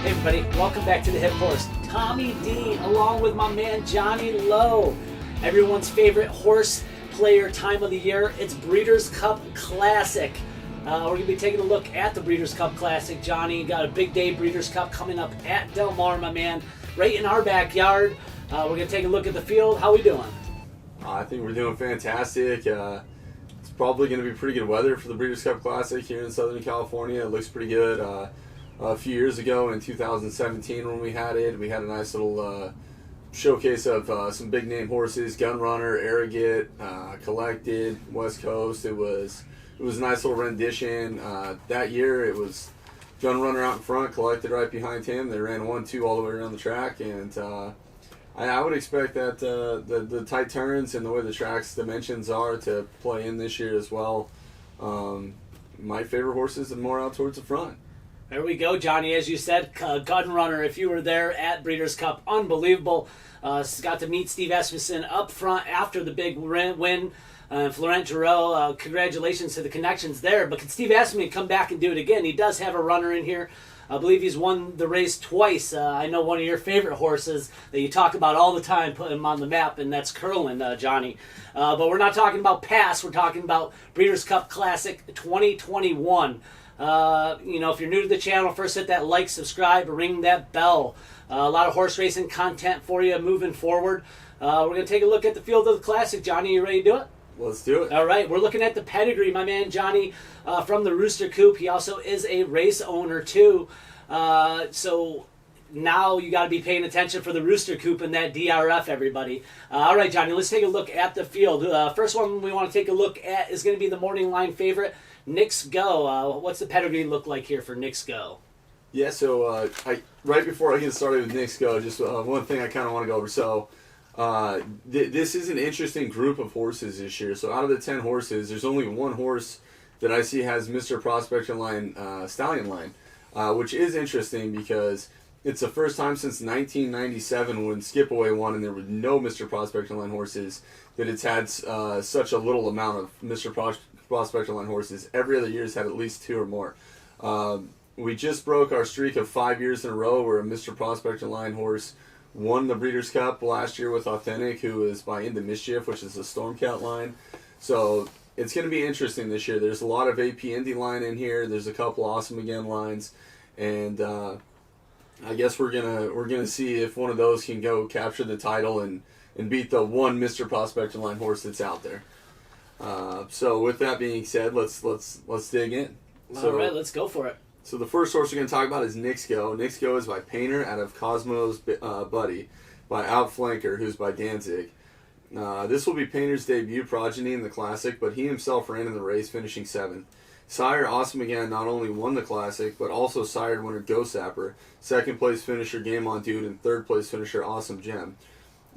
Hey everybody, welcome back to the Hip Horse. Tommy D, along with my man Johnnie Lowe. Everyone's favorite horse player time of the year. It's Breeders' Cup Classic. We're going to be taking a look at the Breeders' Cup Classic. Johnny, got a big day Breeders' Cup coming up at Del Mar, my man, right in our backyard. We're going to take a look at the field. How we doing? I think we're doing fantastic. It's probably going to be pretty good weather for the Breeders' Cup Classic here in Southern California. It looks pretty good. A few years ago in 2017 when we had it, we had a nice little showcase of some big name horses: Gunrunner, Arrogate, Collected, West Coast. It was a nice little rendition. That year it was Gunrunner out in front, Collected right behind him. They ran 1-2 all the way around the track, and I would expect that the tight turns and the way the track's dimensions are to play in this year as well. My favorite horses are more out towards the front. There we go, Johnny. As you said, Gunrunner, if you were there at Breeders' Cup, unbelievable. Got to meet Steve Asmussen up front after the big win. Florent Giroux, congratulations to the connections there. But can Steve Asmussen come back and do it again? He does have a runner in here. I believe he's won the race twice. I know one of your favorite horses that you talk about all the time, putting him on the map, and that's Curlin, Johnny. But we're not talking about past. We're talking about Breeders' Cup Classic 2021. If you're new to the channel, first hit that like, subscribe, ring that bell. A lot of horse racing content for you moving forward. We're going to take a look at the field of the Classic. Johnny, you ready to do it? Let's do it. All right, we're looking at the pedigree. My man Johnny from the Rooster Coop. He also is a race owner too. So now you got to be paying attention for the Rooster Coop and that DRF, everybody. All right, Johnny, let's take a look at the field. First one we want to take a look at is going to be the morning line favorite, Knicks Go. What's the pedigree look like here for Knicks Go? Yeah, so right before I get started with Knicks Go, just one thing I kind of want to go over. So this is an interesting group of horses this year. So out of the 10 horses, there's only one horse that I see has Mr. Prospector Line Stallion line, which is interesting because it's the first time since 1997 when Skip Away won and there were no Mr. Prospector Line horses that it's had such a little amount of Mr. Prospector Line horses. Every other year has had at least 2 or more. We just broke our streak of 5 years in a row where a Mr. Prospector Line horse won the Breeders' Cup last year with Authentic, who is by Into Mischief, which is a Stormcat line. So it's going to be interesting this year. There's a lot of AP Indy line in here. There's a couple Awesome Again lines, and I guess we're gonna see if one of those can go capture the title and beat the one Mr. Prospector Line horse that's out there. So with that being said, let's dig in. All right, let's go for it. So the first horse we're going to talk about is Knicks Go. Knicks Go is by Painter out of Cosmo's Buddy, by Outflanker, who's by Danzig. This will be Painter's debut progeny in the Classic, but he himself ran in the race, finishing 7th. Sire Awesome Again not only won the Classic, but also sired winner Go Sapper, second place finisher Game On Dude, and third place finisher Awesome Gem,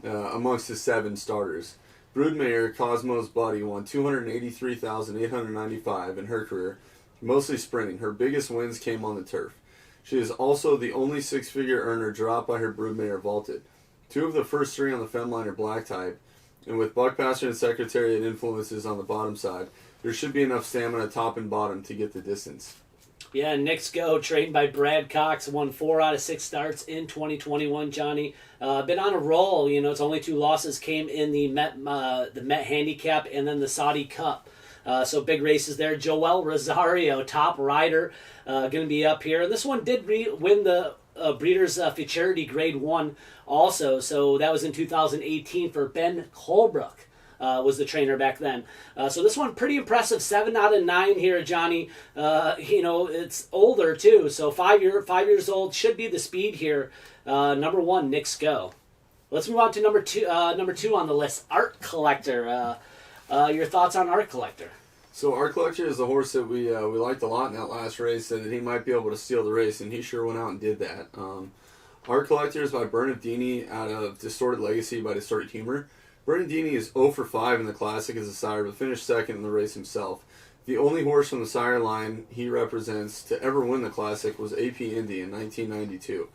amongst his 7 starters. Broodmare Cosmo's Buddy won $283,895 in her career, mostly sprinting. Her biggest wins came on the turf. She is also the only 6-figure earner dropped by her broodmare Vaulted. 2 of the first 3 on the femline are black type, and with Buckpasser and Secretariat influences on the bottom side, there should be enough stamina top and bottom to get the distance. Yeah, Knicks Go, trained by Brad Cox, won 4 out of 6 starts in 2021, Johnny. Been on a roll. It's only 2 losses came in the Met Handicap and then the Saudi Cup. So big races there. Joel Rosario, top rider, going to be up here. And this one did win the Breeders' Futurity Grade 1 also. So that was in 2018 for Ben Colebrook. Was the trainer back then. So this one pretty impressive. 7 out of 9 here, Johnny. It's older too. So 5 years old, should be the speed here. Number 1, Knicks Go. Let's move on to number two on the list, Art Collector. Your thoughts on Art Collector? So Art Collector is a horse that we liked a lot in that last race, and that he might be able to steal the race, and he sure went out and did that. Art Collector is by Bernardini out of Distorted Legacy by Distorted Humor. Bernardini is 0 for 5 in the Classic as a sire, but finished 2nd in the race himself. The only horse from the sire line he represents to ever win the Classic was AP Indy in 1992.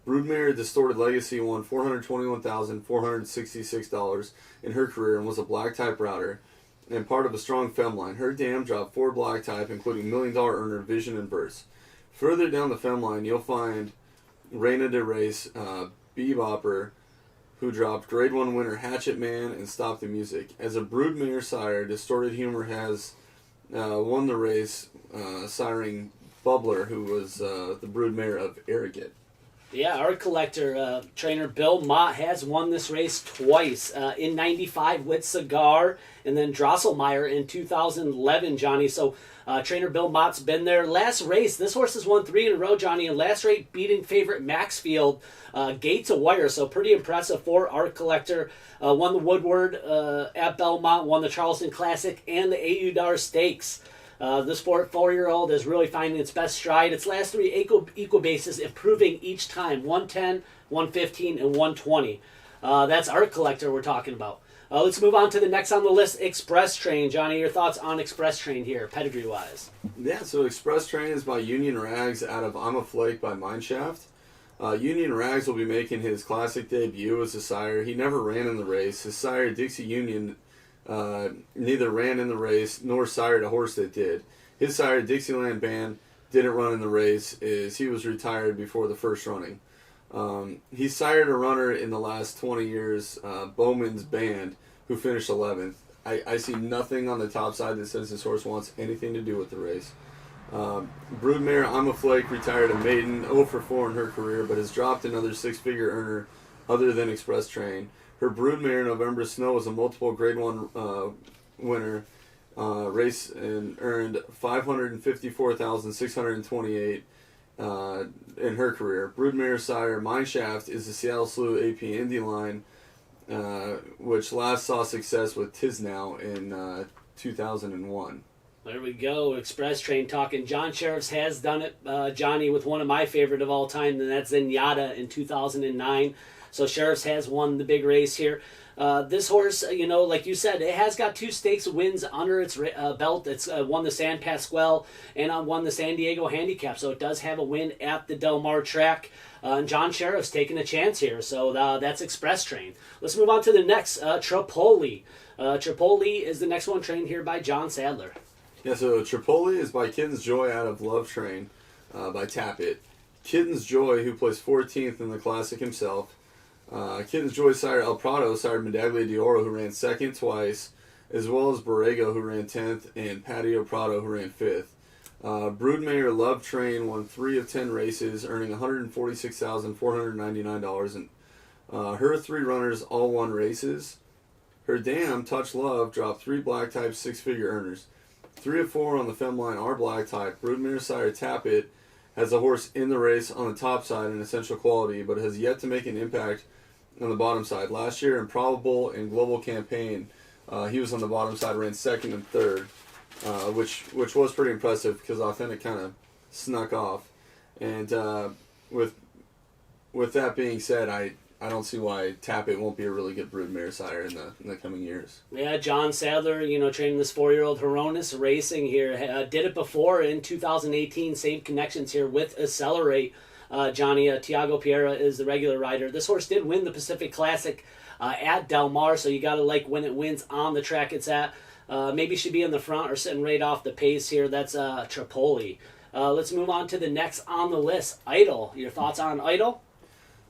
Broodmare Distorted Legacy won $421,466 in her career and was a black-type router and part of a strong femline. Her dam dropped 4 black-type, including $1 million earner Vision and Verse. Further down the femline, you'll find Reina de Race, Bebopper, who dropped Grade 1 winner Hatchet Man and Stop the Music. As a broodmare sire, Distorted Humor has won the race, siring Bubbler, who was the broodmare of Arrogant. Yeah, our collector, trainer Bill Mott, has won this race twice. In 95 with Cigar, and then Drosselmeyer in 2011, Johnny. So trainer Bill Mott's been there. Last race, this horse has won 3 in a row, Johnny, and last race beating favorite Maxfield, gate to wire. So pretty impressive for our collector. Won the Woodward at Belmont, won the Charleston Classic and the AUDAR Stakes. This 4-year-old is really finding its best stride. Its last 3 equal bases improving each time, 110, 115, and 120. That's our collector we're talking about. Let's move on to the next on the list, Express Train. Johnny, your thoughts on Express Train here, pedigree-wise? Yeah, so Express Train is by Union Rags out of I'm a Flake by Mineshaft. Union Rags will be making his classic debut as a sire. He never ran in the race. His sire, Dixie Union, neither ran in the race nor sired a horse that did. His sire, Dixieland Band, didn't run in the race as he was retired before the first running. He sired a runner in the last 20 years, Bowman's Band, who finished 11th. I see nothing on the top side that says this horse wants anything to do with the race. Broodmare I'm a Flake retired a maiden 0 for 4 in her career, but has dropped another 6-figure earner other than Express Train. Her broodmare November Snow was a multiple Grade 1 winner, race and earned $554,628 in her career. Broodmare sire Mineshaft is the Seattle Slew AP Indy line, which last saw success with Tisnow in 2001. There we go. Express Train talking. John Sheriffs has done it, Johnny, with one of my favorite of all time, and that's Zenyatta in 2009. So Sheriffs has won the big race here. This horse, like you said, it has got 2 stakes wins under its belt. It's won the San Pasquale and won the San Diego Handicap. So it does have a win at the Del Mar track. And John Sheriff's taking a chance here. So that's Express Train. Let's move on to the next, Tripoli. Tripoli is the next one, trained here by John Sadler. Yeah, so Tripoli is by Kitten's Joy out of Love Train by Tappet. Kitten's Joy, who placed 14th in the Classic himself. Kitten's Joy sire El Prado sired Medaglia d'Oro, who ran 2nd twice, as well as Borrego, who ran 10th, and Patio Prado, who ran 5th. Broodmare Love Train won 3 of 10 races, earning $146,499, and her 3 runners all won races. Her dam, Touch Love, dropped 3 black type 6-figure earners. 3 of 4 on the fem line are black type. Broodmare sire Tappet has a horse in the race on the top side in essential quality, but has yet to make an impact on the bottom side. Last year in Probable and Global Campaign, he was on the bottom side, ran 2nd and 3rd, which was pretty impressive because Authentic kind of snuck off. And with that being said, I don't see why Tappet won't be a really good broodmare sire in the coming years. Yeah, John Sadler, training this 4-year-old Horonis Racing here. Did it before in 2018. Same connections here with Accelerate. Johnny, Tiago Piera is the regular rider. This horse did win the Pacific Classic at Del Mar, so you got to like when it wins on the track it's at. Maybe should be in the front or sitting right off the pace here. That's Tripoli. Let's move on to the next on the list, Idol. Your thoughts on Idol?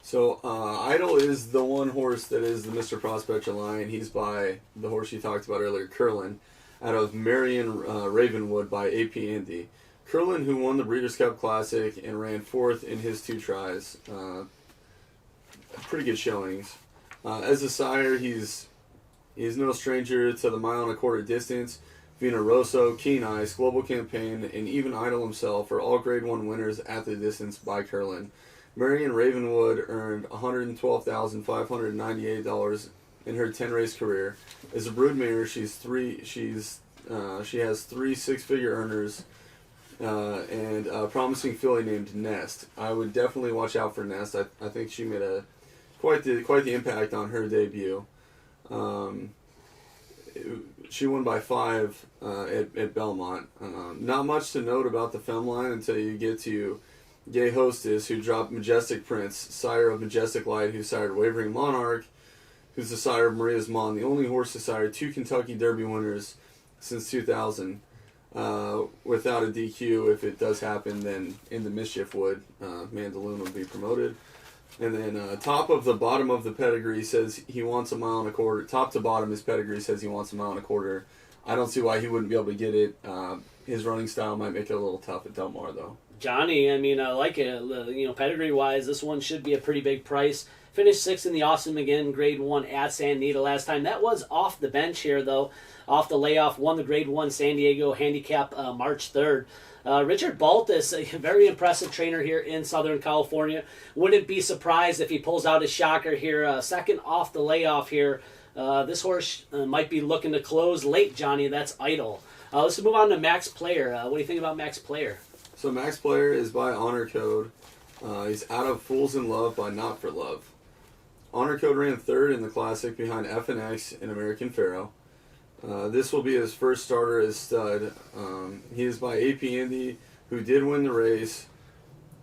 So, Idol is the one horse that is the Mr. Prospector line. He's by the horse you talked about earlier, Curlin, out of Marion Ravenwood by AP Indy. Curlin, who won the Breeders' Cup Classic and ran 4th in his 2 tries. Pretty good showings. As a sire, he's no stranger to the 1.25 mile distance. Vina Rosso, Keen Ice, Global Campaign, and even Idol himself are all Grade 1 winners at the distance by Curlin. Marion Ravenwood earned $112,598 in her 10-race career. As a broodmare, she has 3 6-figure earners and a promising filly named Nest. I would definitely watch out for Nest. I think she made quite the impact on her debut. She won by 5 at Belmont. Not much to note about the fem line until you get to Gay Hostess, who dropped Majestic Prince, sire of Majestic Light, who sired Wavering Monarch, who's the sire of Maria's Mon, the only horse to sire 2 Kentucky Derby winners since 2000. With without a DQ, if it does happen, then In the Mischief would. Mandaloon would be promoted. And then top of the bottom of the pedigree says he wants a mile and a quarter. Top to bottom, his pedigree says he wants a mile and a quarter. I don't see why he wouldn't be able to get it. His running style might make it a little tough at Del Mar, though. Johnny, I mean, I like it. Pedigree-wise, this one should be a pretty big price. Finished 6th in the Austin McGinn Grade 1 at San Anita last time. That was off the bench here, though. Off the layoff, won the Grade 1 San Diego Handicap March 3rd. Richard Baltas, a very impressive trainer here in Southern California. Wouldn't be surprised if he pulls out his shocker here. Second off the layoff here. This horse might be looking to close late, Johnny. That's Idle. Let's move on to Max Player. What do you think about Max Player? So Max Player is by Honor Code. He's out of Fools in Love by Not for Love. Honor Code ran 3rd in the Classic behind F&X and American Pharaoh. This will be his first starter as stud. He is by AP Indy, who did win the race,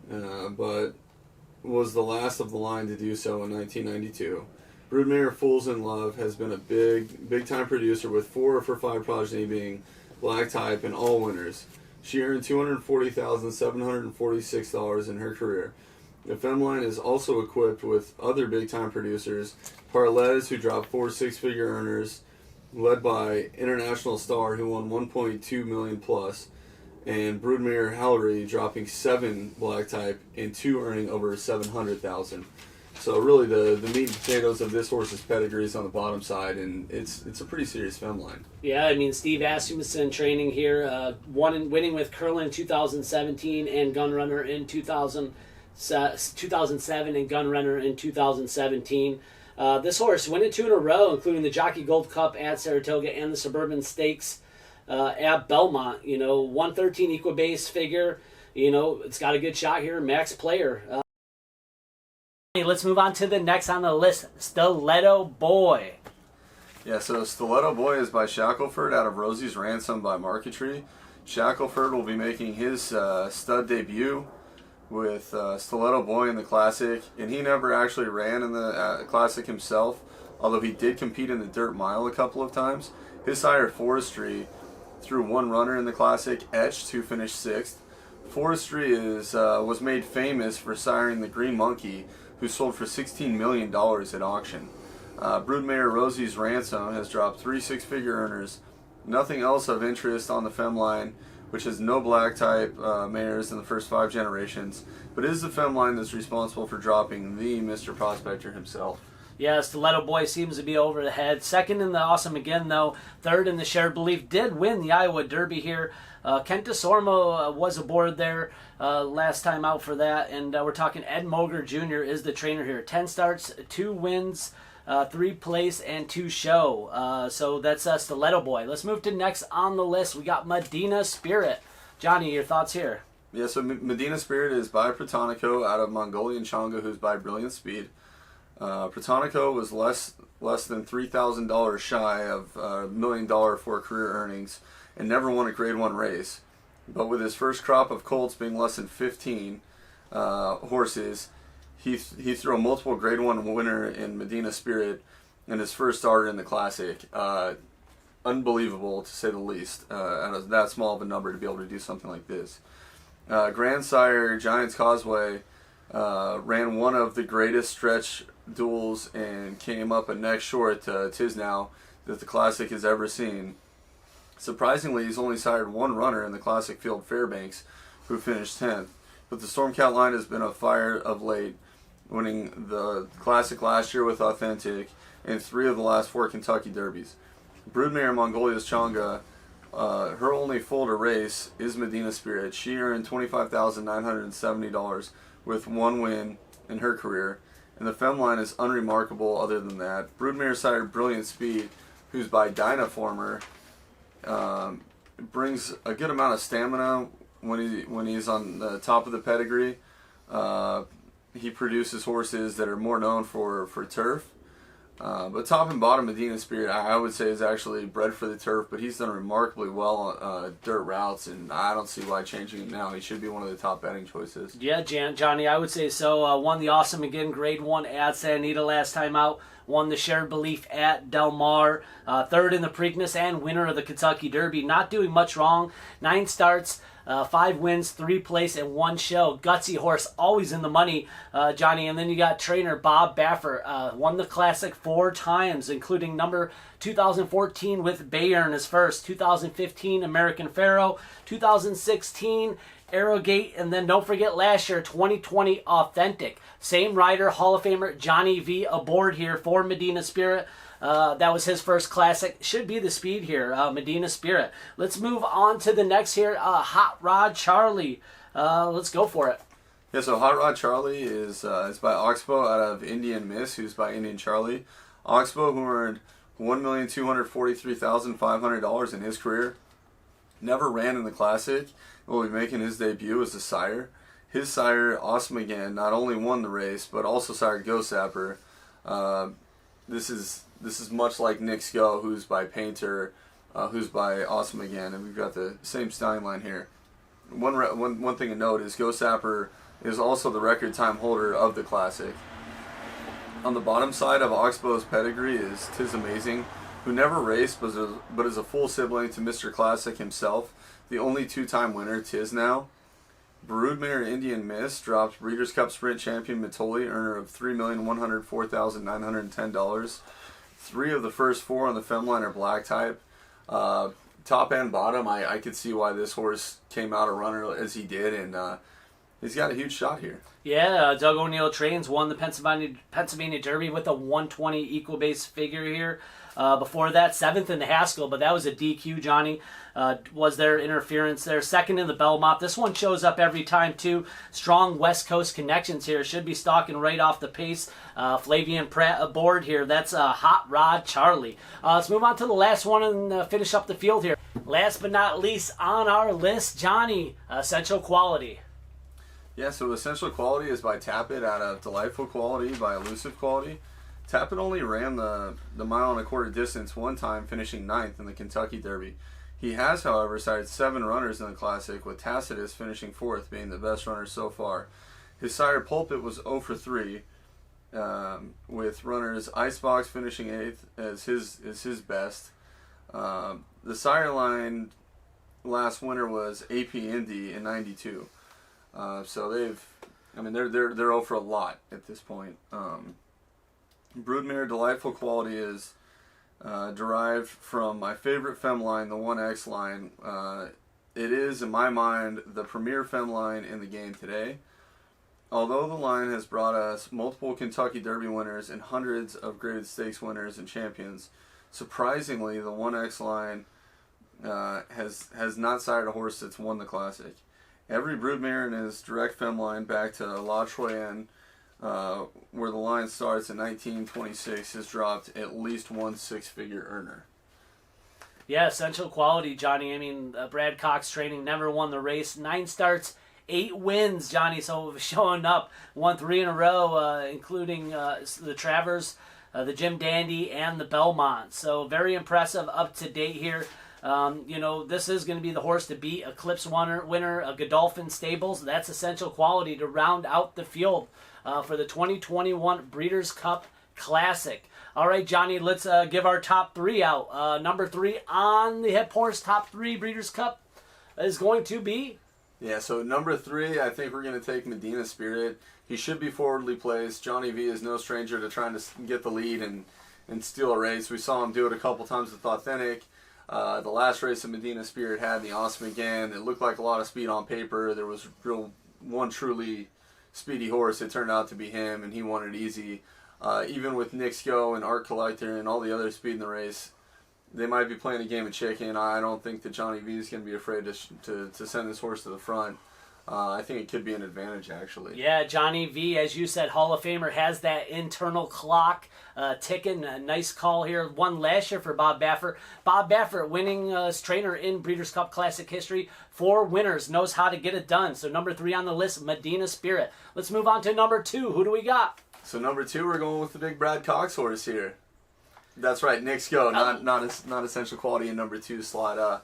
but was the last of the line to do so in 1992. Broodmare Fools in Love has been a big-time producer with 4 for 5 progeny being black type and all winners. She earned $240,746 in her career. The Femline is also equipped with other big-time producers, Parles, who dropped 4 six-figure earners, led by International Star, who won $1.2 million plus, and Broodmare Hallery dropping 7 black type and 2 earning over $700,000. So really, the meat and potatoes of this horse's pedigree is on the bottom side, and it's a pretty serious femline. Yeah, I mean, Steve Asmussen training here, winning with Curlin in 2017 and Gunrunner in 2007 and Gunrunner in 2017. This horse winning 2 in a row, including the Jockey Gold Cup at Saratoga and the Suburban Stakes at Belmont. 113 Equibase figure. It's got a good shot here. Max Player. Let's move on to the next on the list, Stilleto Boy. Yeah, so Stilleto Boy is by Shackelford out of Rosie's Ransom by Marquetry. Shackelford will be making his stud debut with Stilleto Boy in the Classic, and he never actually ran in the Classic himself, although he did compete in the Dirt Mile a couple of times. His sire Forestry threw 1 runner in the Classic, Etched, who finished 6th. Forestry was made famous for siring the Green Monkey, who sold for $16 million at auction. Broodmare Rosie's Ransom has dropped 3 six-figure earners. Nothing else of interest on the Femline, which has no black type mares in the first 5 generations, but is the Femline that's responsible for dropping the Mr. Prospector himself. Yeah, Stilleto Boy seems to be over the head. 2nd in the Awesome again, though. 3rd in the Shared Belief. Did win the Iowa Derby here. Kent DeSormo was aboard there last time out for that. And we're talking Ed Moger Jr. is the trainer here. 10 starts, 2 wins, 3 place, and 2 show. So that's Stilleto Boy. Let's move to next on the list. We got Medina Spirit. Johnny, your thoughts here? Yeah, so Medina Spirit is by Protonico out of Mongolian Changa, who's by Brilliant Speed. Protonico was less than $3,000 shy of $1 million for career earnings and never won a Grade 1 race. But with his first crop of colts being less than 15 horses, he threw a multiple Grade 1 winner in Medina Spirit in his first starter in the Classic. Unbelievable, to say the least, out of that small of a number to be able to do something like this. Grandsire Giants Causeway ran one of the greatest stretch duels and came up a neck short to Tisnow that the Classic has ever seen. Surprisingly, he's only sired 1 runner in the Classic field, Fairbanks, who finished 10th. But the Stormcat line has been a fire of late, winning the Classic last year with Authentic and 3 of the last 4 Kentucky Derbies. Broodmare Mongolia's Changa, her only foal to race is Medina Spirit. She earned $25,970 with 1 win in her career. And the Femline is unremarkable other than that. Broodmare sired Brilliant Speed, who's by Dynaformer, brings a good amount of stamina when he's on the top of the pedigree. He produces horses that are more known for turf. But top and bottom, Medina Spirit, I would say, is actually bred for the turf, but he's done remarkably well on dirt routes, and I don't see why changing him now. He should be one of the top betting choices. Yeah, Johnny, I would say so. Won the Awesome Again Grade 1 at Santa Anita last time out. Won the Shared Belief at Del Mar. Third in the Preakness and winner of the Kentucky Derby. Not doing much wrong. 9 starts. 5 wins, 3 place, and 1 show. Gutsy horse, always in the money, Johnny. And then you got trainer Bob Baffert. Won the Classic 4 times, including number 2014 with Bayern as first, 2015 American Pharaoh, 2016 Arrogate, and then don't forget last year, 2020 Authentic. Same rider, Hall of Famer Johnny V aboard here for Medina Spirit. That was his first classic. Should be the speed here, Medina Spirit. Let's move on to the next here, Hot Rod Charlie. Let's go for it. Yeah, so Hot Rod Charlie is by Oxbow out of Indian Miss, who's by Indian Charlie. Oxbow, who earned $1,243,500 in his career, never ran in the Classic. Will be making his debut as a sire. His sire, Awesome Again, not only won the race, but also sired Go Sapper. This is much like Knicks Go, who's by Painter, who's by Awesome Again, and we've got the same styling line here. One thing to note is Go Sapper is also the record time holder of the Classic. On the bottom side of Oxbow's pedigree is Tis Amazing, who never raced but is a full sibling to Mr. Classic himself, the only 2-time winner, Tis now. Broodmare Indian Miss dropped Breeders' Cup Sprint champion Mitoli, earner of $3,104,910. 3 of the first 4 on the Femline are black type. Top and bottom, I could see why this horse came out a runner as he did, and he's got a huge shot here. Yeah, Doug O'Neill Trains won the Pennsylvania Derby with a 120 equal base figure here. Before that, 7th in the Haskell, but that was a DQ, Johnny. Was there interference there? 2nd in the Belmont. This one shows up every time, too. Strong West Coast connections here. Should be stalking right off the pace. Flavian Pratt aboard here. That's Hot Rod Charlie. Let's move on to the last one and finish up the field here. Last but not least on our list, Johnny, Essential Quality. Yeah, so Essential Quality is by Tappet out of Delightful Quality by Elusive Quality. Tappet only ran the 1.25 mile distance one time, finishing 9th in the Kentucky Derby. He has, however, sired 7 runners in the Classic, with Tacitus finishing 4th, being the best runner so far. His sire Pulpit was 0 for 3, with runners Icebox finishing 8th as his best. The sire line last winter was AP Indy in '92. So they're 0 for a lot at this point. Broodmare Delightful Quality is derived from my favorite fem line, the 1X line. It is, in my mind, the premier fem line in the game today. Although the line has brought us multiple Kentucky Derby winners and hundreds of graded stakes winners and champions, surprisingly, the 1X line has not sired a horse that's won the Classic. Every broodmare in his direct fem line back to La Troyenne, where the line starts in 1926, has dropped at least one 6-figure earner. Yeah, Essential Quality, Johnny. I mean, Brad Cox Training never won the race. 9 starts, 8 wins, Johnny. So showing up, won 3 in a row, including the Travers, the Jim Dandy, and the Belmont. So very impressive, up to date here. This is going to be the horse to beat. Eclipse winner, Godolphin Stables. That's Essential Quality to round out the field for the 2021 Breeders' Cup Classic. All right, Johnny, let's give our top 3 out. Number 3 on the hip horse, top 3 Breeders' Cup is going to be... Yeah, so number 3, I think we're going to take Medina Spirit. He should be forwardly placed. Johnny V is no stranger to trying to get the lead and steal a race. We saw him do it a couple times with Authentic. The last race that Medina Spirit had, the Awesome Again, it looked like a lot of speed on paper. There was one truly speedy horse. It turned out to be him, and he won it easy. Even with Knicks Go and Art Collector and all the other speed in the race, they might be playing a game of chicken. I don't think that Johnny V is going to be afraid to send this horse to the front. I think it could be an advantage, actually. Yeah, Johnny V, as you said, Hall of Famer, has that internal clock ticking. A nice call here. Won last year for Bob Baffert. Bob Baffert, winning as trainer in Breeders' Cup Classic history. 4 winners, knows how to get it done. So number 3 on the list, Medina Spirit. Let's move on to number 2. Who do we got? So number 2, we're going with the big Brad Cox horse here. That's right, Knicks Go, not essential quality in number 2 slot.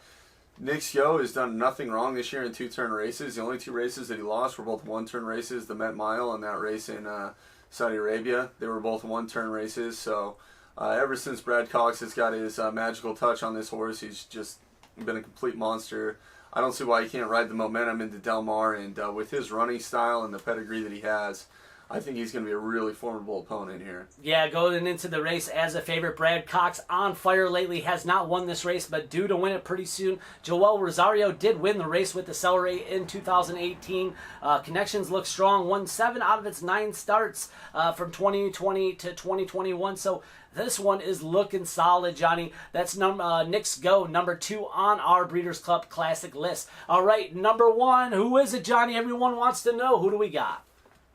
Knicks Go has done nothing wrong this year in 2-turn races. The only 2 races that he lost were both 1-turn races, the Met Mile and that race in Saudi Arabia. They were both 1-turn races. So ever since Brad Cox has got his magical touch on this horse, he's just been a complete monster. I don't see why he can't ride the momentum into Del Mar, and with his running style and the pedigree that he has, I think he's going to be a really formidable opponent here. Yeah, going into the race as a favorite, Brad Cox on fire lately, has not won this race, but due to win it pretty soon. Joel Rosario did win the race with the Celery in 2018. Connections look strong, won 7 out of its 9 starts from 2020 to 2021, so this one is looking solid, Johnny. That's Knicks Go, number 2 on our Breeders' Cup Classic list. All right, number 1, who is it, Johnny? Everyone wants to know. Who do we got?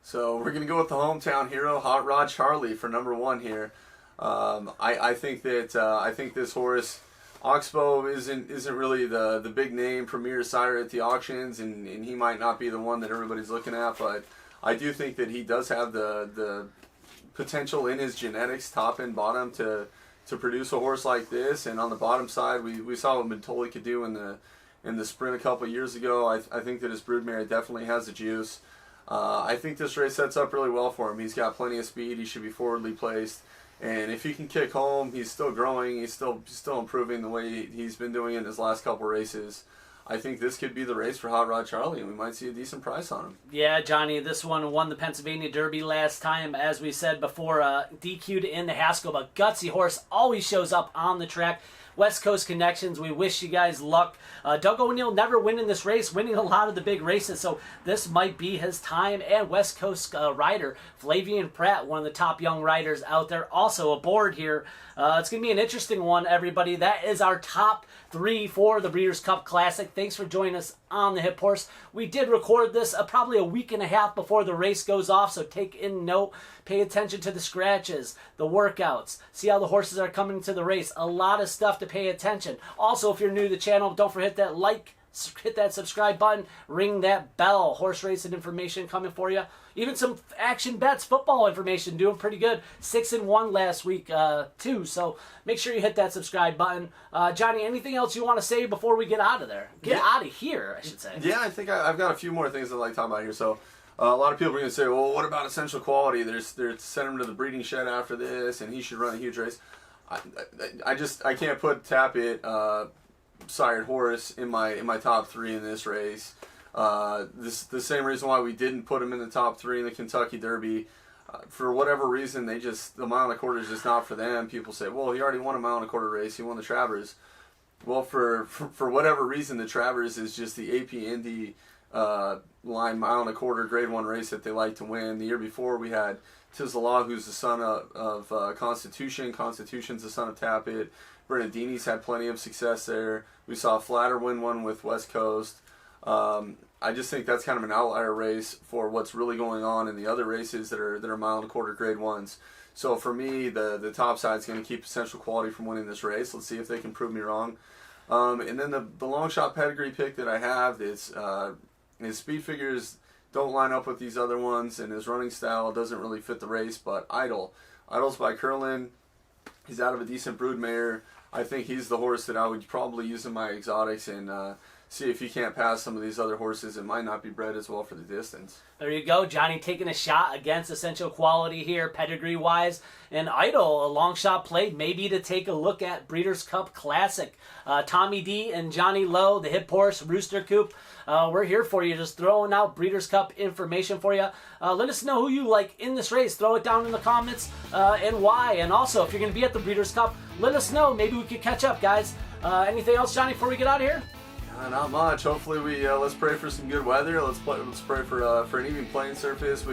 So we're going to go with the hometown hero, Hot Rod Charlie, for number 1 here. I think this horse, Oxbow, isn't really the big name premier sire at the auctions, and he might not be the one that everybody's looking at, but I do think that he does have the potential in his genetics, top and bottom, to produce a horse like this. And on the bottom side, we saw what Mentoli could do in the sprint a couple years ago. I think that his broodmare definitely has the juice. I think this race sets up really well for him. He's got plenty of speed. He should be forwardly placed. And if he can kick home, he's still growing. He's still improving the way he's been doing in his last couple races. I think this could be the race for Hot Rod Charlie, and we might see a decent price on him. Yeah, Johnny, this one won the Pennsylvania Derby last time, as we said before, DQ'd in the Haskell, but gutsy horse always shows up on the track. West Coast connections, we wish you guys luck. Doug O'Neill never winning this race, winning a lot of the big races, so this might be his time. And West Coast rider Flavian Pratt, one of the top young riders out there, also aboard here. It's going to be an interesting one, everybody. That is our top 3 for the Breeders' Cup Classic. Thanks for joining us on the Hip Horse. We did record this probably a week and a half before the race goes off, so take in note. Pay attention to the scratches, the workouts, see how the horses are coming to the race. A lot of stuff to pay attention. Also, if you're new to the channel, don't forget that like, hit that subscribe button, ring that bell. Horse racing information coming for you. Even some action bets, football information, doing pretty good. 6-1 last week too. So make sure you hit that subscribe button. Johnny, anything else you want to say before we get out of there? Out of here, I should say. Yeah, I think I've got a few more things I'd like to talk about here. So a lot of people are going to say, well, what about essential quality? They're sending him to the breeding shed after this, and he should run a huge race. I can't put Tappet sired horse in my top 3 in this race. The same reason why we didn't put him in the top 3 in the Kentucky Derby. For whatever reason, the mile and a quarter is just not for them. People say, well, he already won a mile and a quarter race. He won the Travers. Well, for whatever reason, the Travers is just the AP Indy line mile and a quarter grade 1 race that they like to win. The year before, we had Tizelaw, who's the son of Constitution. Constitution's the son of Tappet. Bernardini's had plenty of success there. We saw Flatter win one with West Coast. I just think that's kind of an outlier race for what's really going on in the other races that are mile and a quarter grade 1s. So for me, the top side's going to keep essential quality from winning this race. Let's see if they can prove me wrong. And then the long shot pedigree pick that I have is his speed figures don't line up with these other ones, and his running style doesn't really fit the race. But Idol's by Curlin. He's out of a decent broodmare. I think he's the horse that I would probably use in my exotics, and see if he can't pass some of these other horses. It might not be bred as well for the distance. There you go, Johnny taking a shot against essential quality here, pedigree-wise. And Idol, a long shot play, maybe to take a look at Breeders' Cup Classic. Tommy D and Johnnie Lowe, the Hip Horse, Rooster Coop. We're here for you, just throwing out Breeders' Cup information for you. Let us know who you like in this race. Throw it down in the comments and why. And also, if you're going to be at the Breeders' Cup, let us know. Maybe we could catch up, guys. Anything else, Johnny, before we get out of here? Not much. Hopefully, let's pray for some good weather. Let's pray for an even playing surface.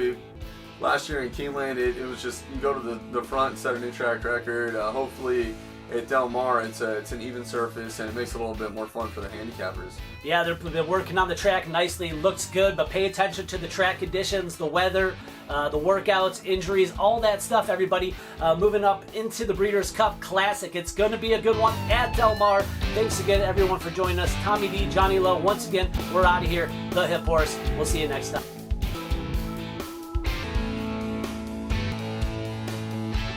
Last year in Keeneland, it was just you go to the front and set a new track record. Hopefully, at Del Mar, it's an even surface and it makes it a little bit more fun for the handicappers. Yeah, they've been working on the track nicely. Looks good, but pay attention to the track conditions, the weather, the workouts, injuries, all that stuff, everybody. Moving up into the Breeders' Cup Classic. It's going to be a good one at Del Mar. Thanks again, everyone, for joining us. Tommy D, Johnnie Lowe. Once again, we're out of here. The Hip Horse. We'll see you next time.